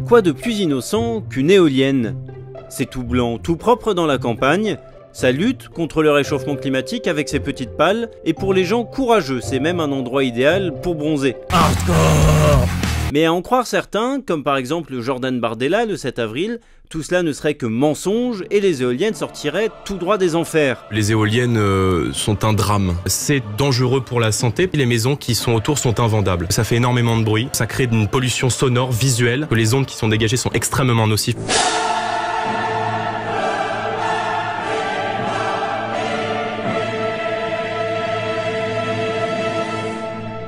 Quoi de plus innocent qu'une éolienne? C'est tout blanc, tout propre dans la campagne. Ça lutte contre le réchauffement climatique avec ses petites pales, et pour les gens courageux, c'est même un endroit idéal pour bronzer. Hardcore! Mais à en croire certains, comme par exemple Jordan Bardella le 7 avril, tout cela ne serait que mensonge et les éoliennes sortiraient tout droit des enfers. Les éoliennes sont un drame. C'est dangereux pour la santé. Les maisons qui sont autour sont invendables. Ça fait énormément de bruit, ça crée une pollution sonore, visuelle. Les ondes qui sont dégagées sont extrêmement nocives.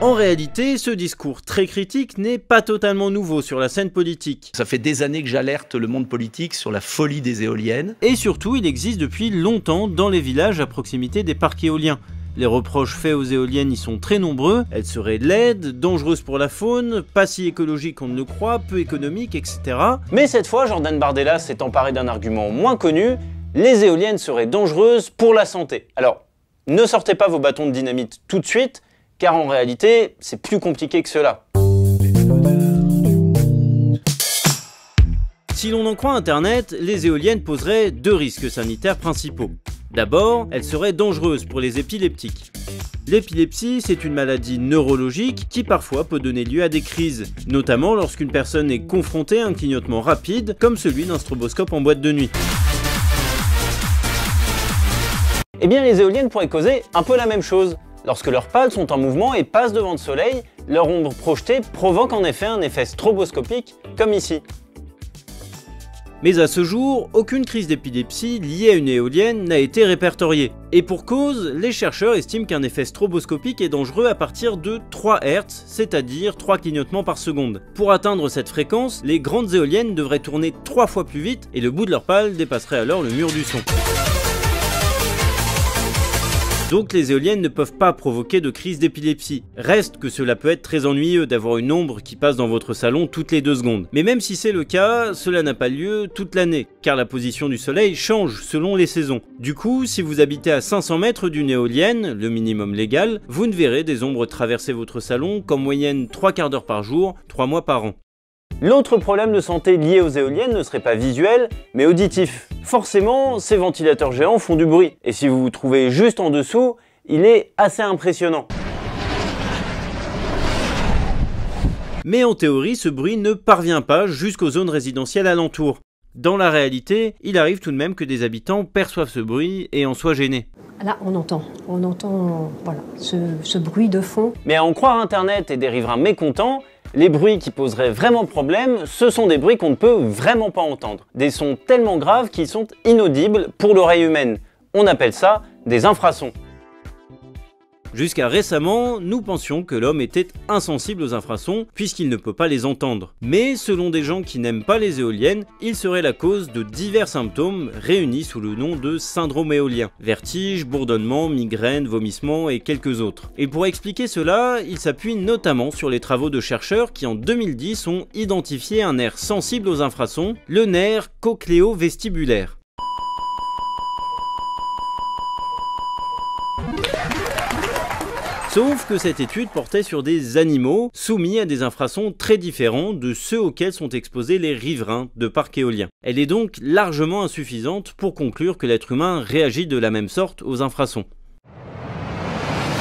En réalité, ce discours très critique n'est pas totalement nouveau sur la scène politique. Ça fait des années que j'alerte le monde politique sur la folie des éoliennes. Et surtout, il existe depuis longtemps dans les villages à proximité des parcs éoliens. Les reproches faits aux éoliennes y sont très nombreux, elles seraient laides, dangereuses pour la faune, pas si écologiques qu'on ne le croit, peu économiques, etc. Mais cette fois, Jordan Bardella s'est emparé d'un argument moins connu, les éoliennes seraient dangereuses pour la santé. Alors, ne sortez pas vos bâtons de dynamite tout de suite, car en réalité, c'est plus compliqué que cela. Si l'on en croit Internet, les éoliennes poseraient deux risques sanitaires principaux. D'abord, elles seraient dangereuses pour les épileptiques. L'épilepsie, c'est une maladie neurologique qui parfois peut donner lieu à des crises, notamment lorsqu'une personne est confrontée à un clignotement rapide, comme celui d'un stroboscope en boîte de nuit. Eh bien, les éoliennes pourraient causer un peu la même chose. Lorsque leurs pales sont en mouvement et passent devant le soleil, leur ombre projetée provoque en effet un effet stroboscopique, comme ici. Mais à ce jour, aucune crise d'épilepsie liée à une éolienne n'a été répertoriée. Et pour cause, les chercheurs estiment qu'un effet stroboscopique est dangereux à partir de 3 Hz, c'est-à-dire 3 clignotements par seconde. Pour atteindre cette fréquence, les grandes éoliennes devraient tourner 3 fois plus vite et le bout de leur pale dépasserait alors le mur du son. Donc les éoliennes ne peuvent pas provoquer de crise d'épilepsie. Reste que cela peut être très ennuyeux d'avoir une ombre qui passe dans votre salon toutes les 2 secondes. Mais même si c'est le cas, cela n'a pas lieu toute l'année, car la position du soleil change selon les saisons. Du coup, si vous habitez à 500 mètres d'une éolienne, le minimum légal, vous ne verrez des ombres traverser votre salon qu'en moyenne 3 quarts d'heure par jour, 3 mois par an. L'autre problème de santé lié aux éoliennes ne serait pas visuel, mais auditif. Forcément, ces ventilateurs géants font du bruit, et si vous vous trouvez juste en dessous, il est assez impressionnant. Mais en théorie, ce bruit ne parvient pas jusqu'aux zones résidentielles alentours. Dans la réalité, il arrive tout de même que des habitants perçoivent ce bruit et en soient gênés. Là, on entend voilà, ce bruit de fond. Mais à en croire Internet et des riverains mécontents, les bruits qui poseraient vraiment problème, ce sont des bruits qu'on ne peut vraiment pas entendre. Des sons tellement graves qu'ils sont inaudibles pour l'oreille humaine. On appelle ça des infrasons. Jusqu'à récemment, nous pensions que l'homme était insensible aux infrasons puisqu'il ne peut pas les entendre. Mais selon des gens qui n'aiment pas les éoliennes, il serait la cause de divers symptômes réunis sous le nom de syndrome éolien. Vertige, bourdonnement, migraine, vomissement et quelques autres. Et pour expliquer cela, il s'appuie notamment sur les travaux de chercheurs qui en 2010 ont identifié un nerf sensible aux infrasons, le nerf cochléo-vestibulaire. Sauf que cette étude portait sur des animaux soumis à des infrasons très différents de ceux auxquels sont exposés les riverains de parcs éoliens. Elle est donc largement insuffisante pour conclure que l'être humain réagit de la même sorte aux infrasons.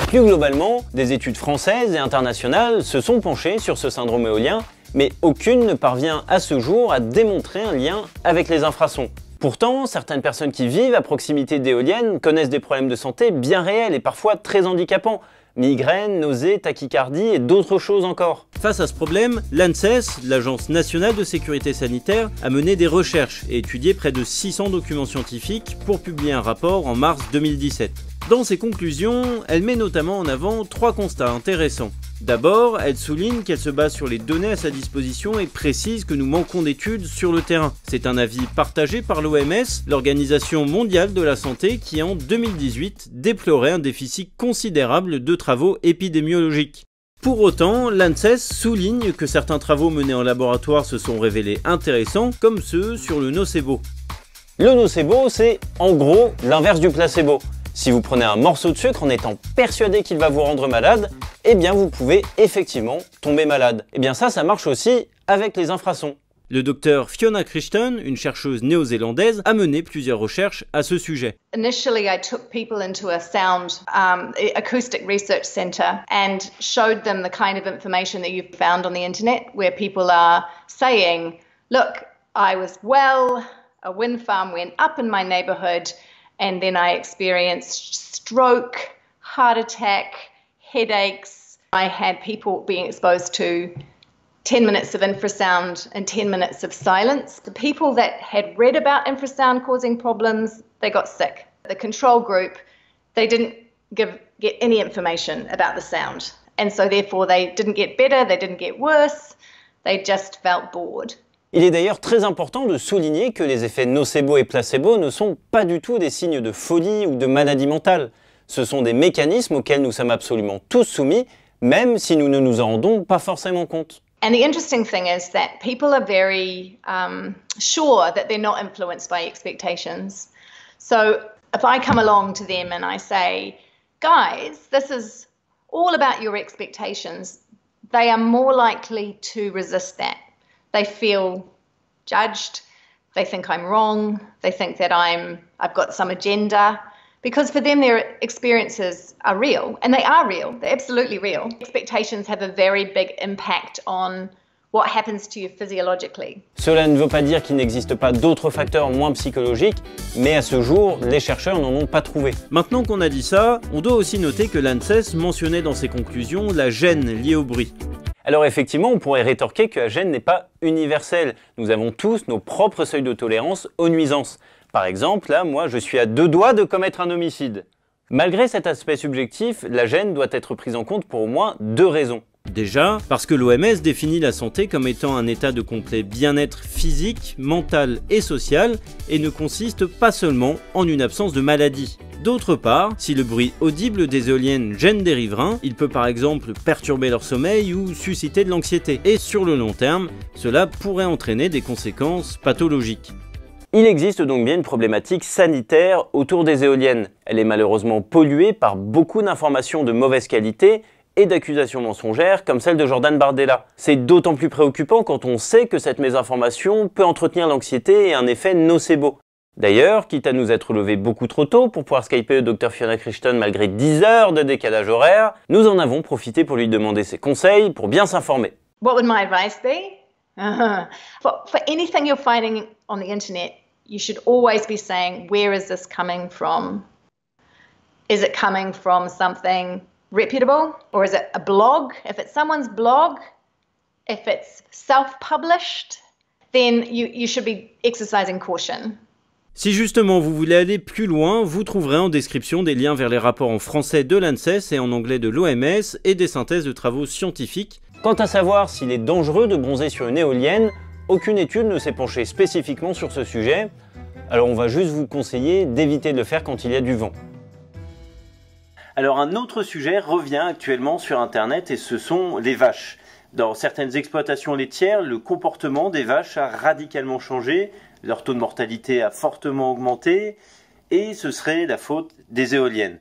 Plus globalement, des études françaises et internationales se sont penchées sur ce syndrome éolien, mais aucune ne parvient à ce jour à démontrer un lien avec les infrasons. Pourtant, certaines personnes qui vivent à proximité d'éoliennes connaissent des problèmes de santé bien réels et parfois très handicapants. Migraines, nausées, tachycardie et d'autres choses encore. Face à ce problème, l'ANSES, l'Agence nationale de sécurité sanitaire, a mené des recherches et étudié près de 600 documents scientifiques pour publier un rapport en mars 2017. Dans ses conclusions, elle met notamment en avant 3 constats intéressants. D'abord, elle souligne qu'elle se base sur les données à sa disposition et précise que nous manquons d'études sur le terrain. C'est un avis partagé par l'OMS, l'Organisation mondiale de la santé, qui en 2018 déplorait un déficit considérable de travaux épidémiologiques. Pour autant, l'ANSES souligne que certains travaux menés en laboratoire se sont révélés intéressants, comme ceux sur le nocebo. Le nocebo, c'est en gros l'inverse du placebo. Si vous prenez un morceau de sucre en étant persuadé qu'il va vous rendre malade, eh bien vous pouvez effectivement tomber malade. Eh bien ça marche aussi avec les infrasons. Le docteur Fiona Crichton, une chercheuse néo-zélandaise, a mené plusieurs recherches à ce sujet. Initially, I took people into a sound acoustic research center and showed them the kind of information that you've found on the internet, where people are saying, look, I was well, a wind farm went up in my neighborhood, and then I experienced stroke, heart attack, headaches. I had people being exposed to 10 minutes of infrasound and 10 minutes of silence. The people that had read about infrasound causing problems, they got sick. The control group, they didn't get any information about the sound. And so therefore they didn't get better, they didn't get worse, they just felt bored. Il est d'ailleurs très important de souligner que les effets nocebo et placebo ne sont pas du tout des signes de folie ou de maladie mentale. Ce sont des mécanismes auxquels nous sommes absolument tous soumis, même si nous ne nous en rendons pas forcément compte. And the interesting thing is that people are very sure that they're not influenced by expectations. So if I come along to them and I say, guys, this is all about your expectations, they are more likely to resist that. They feel judged, they think I'm wrong, they think that I've got some agenda. Because for them, their experiences are real, and they are real, they're absolutely real. Expectations have a very big impact on what happens to you physiologically. Cela ne veut pas dire qu'il n'existe pas d'autres facteurs moins psychologiques, mais à ce jour, les chercheurs n'en ont pas trouvé. Maintenant qu'on a dit ça, on doit aussi noter que l'ANSES mentionnait dans ses conclusions la gêne liée au bruit. Alors effectivement, on pourrait rétorquer que la gêne n'est pas universelle. Nous avons tous nos propres seuils de tolérance aux nuisances. Par exemple, là, moi, je suis à 2 doigts de commettre un homicide. Malgré cet aspect subjectif, la gêne doit être prise en compte pour au moins 2 raisons. Déjà, parce que l'OMS définit la santé comme étant un état de complet bien-être physique, mental et social, et ne consiste pas seulement en une absence de maladie. D'autre part, si le bruit audible des éoliennes gêne des riverains, il peut par exemple perturber leur sommeil ou susciter de l'anxiété. Et sur le long terme, cela pourrait entraîner des conséquences pathologiques. Il existe donc bien une problématique sanitaire autour des éoliennes. Elle est malheureusement polluée par beaucoup d'informations de mauvaise qualité et d'accusations mensongères comme celle de Jordan Bardella. C'est d'autant plus préoccupant quand on sait que cette mésinformation peut entretenir l'anxiété et un effet nocebo. D'ailleurs, quitte à nous être levés beaucoup trop tôt pour pouvoir skyper le Dr Fiona Crichton malgré 10 heures de décalage horaire, nous en avons profité pour lui demander ses conseils pour bien s'informer. What would my advice be? For anything you're finding on the internet, you should always be saying, where is this coming from? Is it coming from something reputable, or is it a blog? If it's someone's blog, if it's self-published, then you should be exercising caution. Si justement vous voulez aller plus loin, vous trouverez en description des liens vers les rapports en français de l'ANSES et en anglais de l'OMS et des synthèses de travaux scientifiques. Quant à savoir s'il est dangereux de bronzer sur une éolienne, aucune étude ne s'est penchée spécifiquement sur ce sujet, alors on va juste vous conseiller d'éviter de le faire quand il y a du vent. Alors un autre sujet revient actuellement sur Internet et ce sont les vaches. Dans certaines exploitations laitières, le comportement des vaches a radicalement changé, leur taux de mortalité a fortement augmenté et ce serait la faute des éoliennes.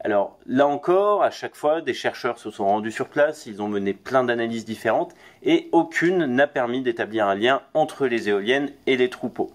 Alors là encore, à chaque fois, des chercheurs se sont rendus sur place, ils ont mené plein d'analyses différentes et aucune n'a permis d'établir un lien entre les éoliennes et les troupeaux.